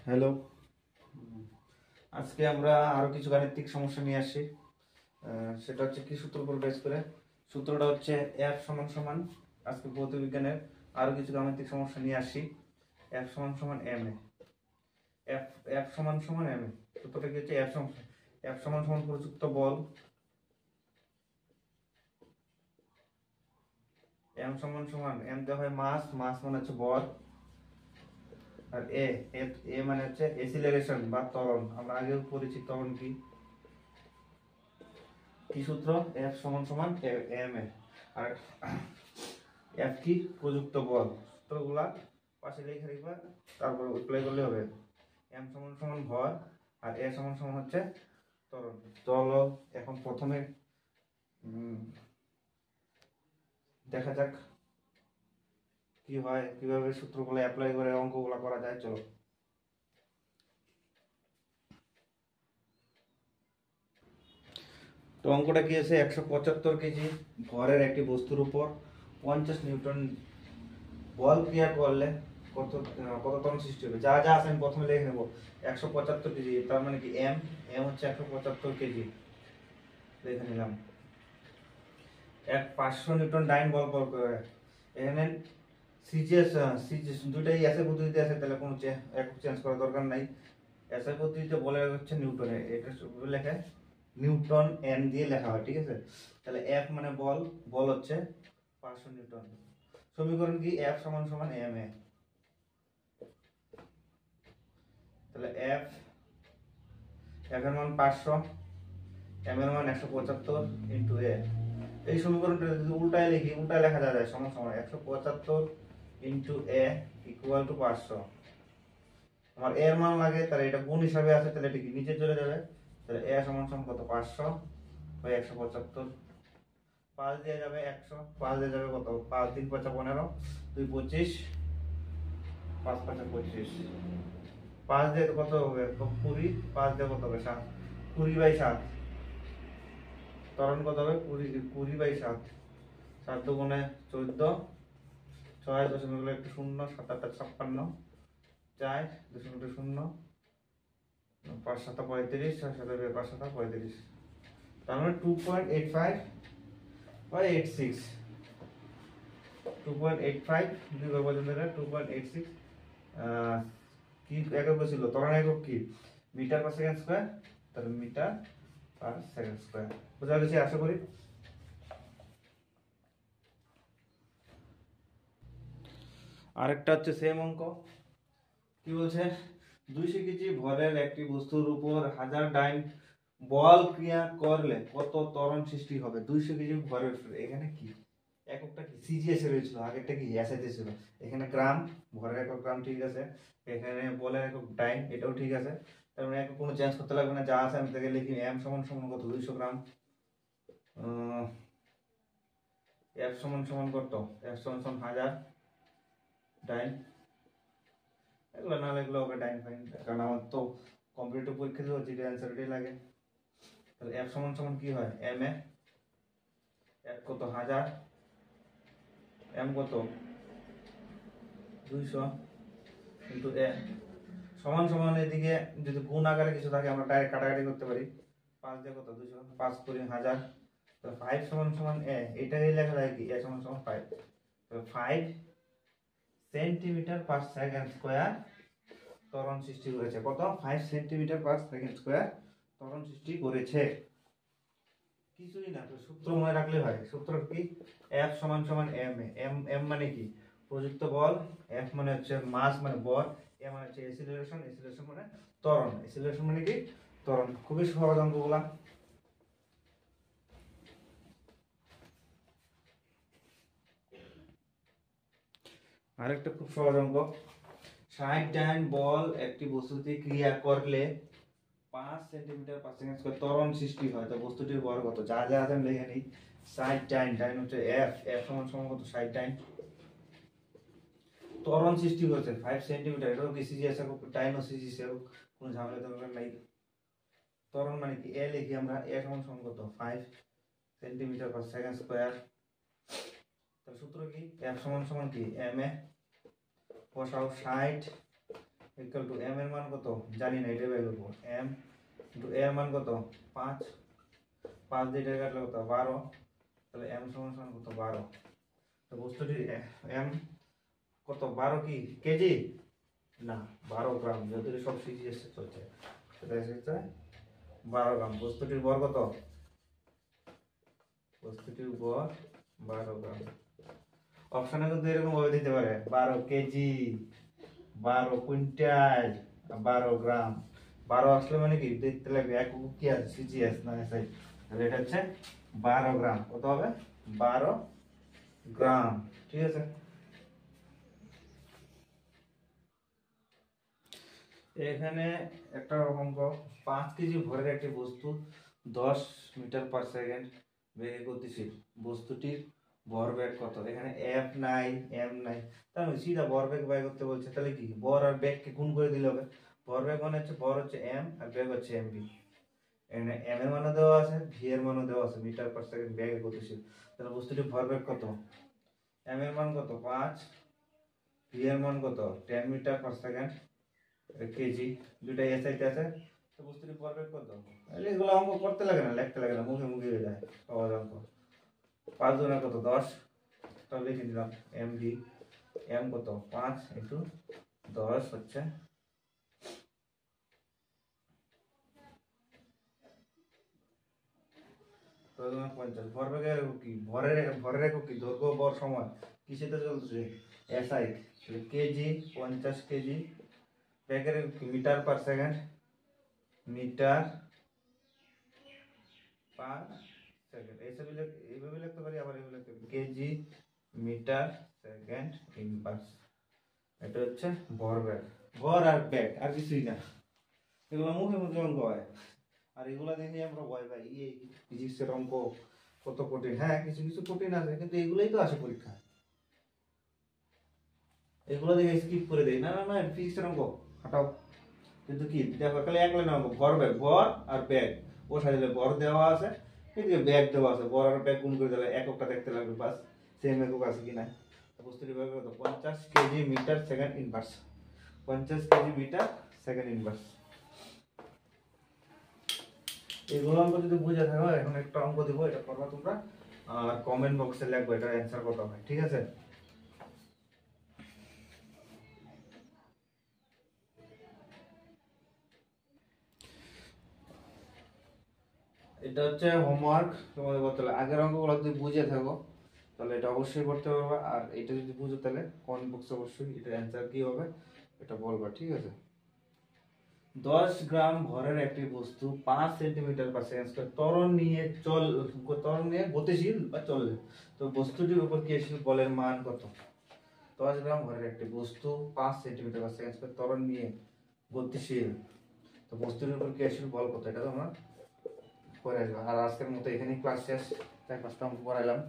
Hello. আজকে আমরা আরো কিছু গাণিতিক সমস্যা নিয়ে আসি। সেটা হচ্ছে কি সূত্র উপর বেস করে। সূত্রটা হচ্ছে এফ সমান সমান, আজকে ভৌত বিজ্ঞানের আরো কিছু গাণিতিক সমস্যা নিয়ে আসি। এফ সমান সমান এম এ, এফ এফ সমান সমান এম এ। সূত্রটা কি হচ্ছে এফ সমান সমান প্রযুক্ত বল, এম সমান সমান এম দেওয়া হয় মাস, মাস মানে হচ্ছে বল, আর এ এ মানে হচ্ছে এসিলারেশন বা ত্বরণ। আমরা আগেও পড়েছি ত্বরণ কি। কি সূত্র? এফ সমান সমান এম এ, আর এফ কি? প্রযুক্ত বল। সূত্রগুলা পাশে লিখে রাখবা, তারপর অ্যাপ্লাই করলে হবে। এম সমান সমান ভর, আর এ সমান সমান হচ্ছে ত্বরণ। চলো এখন প্রথমে দেখা যাক কি হয়, কিভাবে সূত্রগুলো অ্যাপ্লাই করে অঙ্কগুলো করা যায়। চলো। তো অঙ্কটা কি আছে? 175 কেজি ভরের একটি বস্তুর উপর 50 নিউটন বল ক্রিয়া করলে কত কত ত্বরণ সৃষ্টি হবে। যা যা আছে আমি প্রথমে লিখে নেব। 175 কেজি, তার মানে কি এম, এম হচ্ছে 175 কেজি লিখে নিলাম। 500 নিউটন ডাইন বল প্রয়োগ করে। এখানে সিজিএস সিজিএস দুইটাই এসআই পদ্ধতিতে আছে, তাহলে কোনো একক চেঞ্জ করার দরকার নাই। এসআই পদ্ধতিতে বলে হচ্ছে নিউটনে, এটা লেখে নিউটন এন দিয়ে লেখা হয়, ঠিক আছে। তাহলে এফ মানে বল, বল হচ্ছে 500 নিউটন। সমীকরণ কি? এফ সমান সমান এম এ। তাহলে এফ এফ এর মান 500, এম এর মান 175 ইনটু এ। এই সমীকরণটা যদি উল্টায় লিখি, উল্টায় লেখা যায় সমান সমান 175 ইনটু এ ইকুয়াল টু 500। আমার এর মান লাগে, তাহলে এটা গুণ হিসাবে আছে, তাহলে এটা কি নিচে চলে যাবে। তাহলে এ সমান সমান কত? 500 বাই 175। 5 দিয়ে যাবে 100, 5 দিয়ে যাবে কত? 5 3 5 15, 2 25, 5 5 25। 5 দিয়ে কত হবে? 20, 5 দিয়ে কত হবে? 7, 20 বাই 7। ত্বরণ কত হবে? 20 বাই 7। 7 দুগুণে 14, 6 দশমিক একটু শূন্য, 7 8 56, 4 দশমিক শূন্য, 5 7 35, 6 7 5 7 35। তার মানে 2.85 বাই 86। 2.85 দুই বার পর্যন্ত 2.86। কি একক ছিল? ত্বরণ একক কি? Metre per second square. তাহলে মিটার পার সেকেন্ড স্কয়ার। বুঝা গেছে আশা করি। আরেকটা হচ্ছে সেম অঙ্ক। কি বলছে? 200 কেজি ভরের একটি বস্তুর উপর 1000 ডাইন বল ক্রিয়া করলে কত ত্বরণ সৃষ্টি হবে। 200 কেজি ভরের, এখানে কি এককটা কি? সিজিএস এর হয়েছিল, আগেরটা কি এসআইতে ছিল। এখানে গ্রাম, ভরের একক গ্রাম, ঠিক আছে। এখানে বলের একক ডাইন, এটাও ঠিক আছে। তার মানে একক কোনো চেঞ্জ করতে লাগবে না, যা আছে আমি থেকে লিখি। এম সমান সমান কত? 200 গ্রাম। এফ সমান সমান কত? এফ সমান সমান 1000 ডাইন। এগুলো না লাগলে হবে ডাইন ফাইন, কারণ আমার তো কম্পিটিটিভ পরীক্ষা দিতে হচ্ছে, অ্যান্সার এটাই লাগে। তাহলে এফ সমান সমান কি হয়? এম এ, এফ কত? 1000, এম কত? 200 ইন্টু এ সমান সমান। এদিকে যদি গুণ আকারে কিছু থাকে আমরা ডাইরেক্ট কাটাকাটি করতে পারি। 5 দিয়ে কত? 200, 5 করি 1000। তো 5 সমান সমান এ, এটাই লেখা যায় কি? এ সমান সমান 5। তো 5 সেন্টিমিটার পার সেকেন্ড স্কয়ার ত্বরণ সৃষ্টি করেছে। কত? 5 সেন্টিমিটার পার সেকেন্ড স্কয়ার ত্বরণ সৃষ্টি করেছে। কিছুই না, তো সূত্র মনে রাখলে হয়। সূত্র কি? এফ সমান সমান এম এ। এম এম মানে কি? প্রযুক্ত বল। এফ মানে হচ্ছে মাস মানে বল। এ মানে হচ্ছে এসিলারেশন, এসিলারেশন মানে ত্বরণ। এসিলারেশন মানে কি? ত্বরণ। খুবই সহজ অঙ্কগুলা। আরেকটা খুব সহজ অঙ্ক। 60 ডাইন বল একটি বস্তুতে ক্রিয়া করলে 5 সেন্টিমিটার পার সেকেন্ড স্কয়ার ত্বরণ সৃষ্টি হয়। তো বস্তুটির ভর কত? যা যা আছে আমি লিখে নিই। 60 ডাইন, ডাইন হচ্ছে এফ, এফ সমান সমান কত? 60 ডাইন। ত্বরণ সৃষ্টি করেছে 5 সেন্টিমিটার, এটাও কি সিজিএস একক, ডাইন ও সিজিএস একক, কোনো ঝামেলা দরকার নাই। ত্বরণ মানে কি? এ লিখি আমরা। এ সমান সমান কত? 5 সেন্টিমিটার পার সেকেন্ড স্কয়ার। তাহলে সূত্র কি? এফ সমান সমান কি? এম এ বসাও 60 ইকুয়াল টু এম এর মান কত জানি না, এটা বের করবো। এম ইন্টু এ এর মান কত 5, 5 দিয়ে এটা কাটলে কত 12, তাহলে এম সমান সমান কত 12। তো বস্তুটি এম কত 12 কি কেজি না 12 গ্রাম, যেহেতু সব সিজিএস চলছে সেটা এসেছে 12 গ্রাম। বস্তুটির ভর কত, বস্তুটির ভর 12 গ্রাম। অপশনে কিন্তু এরকম ভাবে দিতে পারে 12 কেজি, 12 কুইন্টাল, 12 গ্রাম। 12 আসলে মানে কি দেখতে লাগবে এক কি আছে সিজিএস না এসআই, তাহলে এটা হচ্ছে 12 গ্রাম। কত হবে 12 গ্রাম, ঠিক আছে। এখানে একটা অঙ্ক, 5 কেজি ভরের একটি বস্তু 10 মিটার পার সেকেন্ড বেগে গতিশীল, বস্তুটির ভরবেগ কত। এখানে এফ নাই এম নাই, তাহলে সিধা ভরবেগ বাই করতে বলছে, তাহলে কি ভর আর বেগকে গুণ করে দিলে হবে। ভরবেগ মানে হচ্ছে ভর হচ্ছে এম আর বেগ হচ্ছে এমবি। এখানে এম এর মানও দেওয়া আছে, ভি এর মানও দেওয়া আছে, মিটার পার সেকেন্ড বেগে গতিশীল। তাহলে বস্তুটির ভরবেগ কত, এম এর মান কত 5, ভি এর মান কত 10 মিটার পার সেকেন্ড কেজি, দুইটা এসআইতে আছে। তো বস্তুটি ভরবেগ কত, এগুলো অঙ্ক করতে লাগে না, লিখতে লাগে না, মুখে মুখে হয়ে যায় সহজ অঙ্ক। 5 গুণে কত 10, তাহলে লিখে দিলাম এমবি। এম কত 5 ইন্টু 10 হচ্ছে 50। ভরবেগের কি ভরের একক কি দৈর্ঘ্য ভর সময় কিসেতে চলছে এসআই, কেজি 50 কেজি। বেগের metre per second, metre per second. এইভাবে লিখতে পারি, আবার এইভাবে লিখতে পারি কেজি মিটার সেকেন্ড ইনভার্স। এটা হচ্ছে ভরবেগ, ভর আর বেগ আর কিছুই না। এগুলো মুখে মুখে অঙ্ক হয়, আর এগুলা দেখে আমরা ভয় পাই এই ফিজিক্সের অঙ্ক কত কঠিন। হ্যাঁ কিছু কিছু কঠিন আছে, কিন্তু এগুলোই তো আসে পরীক্ষা, এগুলো দেখে স্কিপ করে দেয়। না না না ফিজিক্সের অঙ্ক হাঁটাও। কিন্তু কি দেখো তাহলে এক লাইন অঙ্ক, ভরবেগ ভর আর বেগ বসাই দিলে ভর দেওয়া আছে, এদিকে বেগ দেওয়া আছে, ভর আর বেগ গুণ করে দিলে এককটা দেখতে লাগবে, বাস সেম একক আছে কিনা। বস্তুটি ভাবে কত 50 KG metre second inverse, 50 KG metre second inverse. এগুলো অঙ্ক যদি বুঝে থাকো, এখন একটা অঙ্ক দিব, এটা করবা তোমরা আর কমেন্ট বক্সে লিখবে এটা অ্যানসার কত হয়, ঠিক আছে। এটা হচ্ছে হোমওয়ার্ক তোমাদের করতে হবে। আগের অঙ্কগুলো যদি বুঝে থাকো তাহলে এটা অবশ্যই করতে পারবে, আর এটা যদি বুঝো তাহলে কমেন্ট বক্সে অবশ্যই এটার অ্যানসার কি হবে এটা বলবা, ঠিক আছে। 10 গ্রাম ভরের একটি বস্তু 5 সেন্টিমিটার পার সেকেন্ড ত্বরণ নিয়ে গতিশীল বা চললে, তো বস্তুটির উপর ক্রিয়াশীল বলের মান কত। 10 গ্রাম ভরের একটি বস্তু 5 সেন্টিমিটার পার সেকেন্ড ত্বরণ নিয়ে গতিশীল, তো বস্তুটির উপর ক্রিয়াশীল বল কত, এটা তোমরা করে আসবে। আর আজকের মতো এখানেই ক্লাস শেষ, 4-5টা অঙ্ক করাইলাম।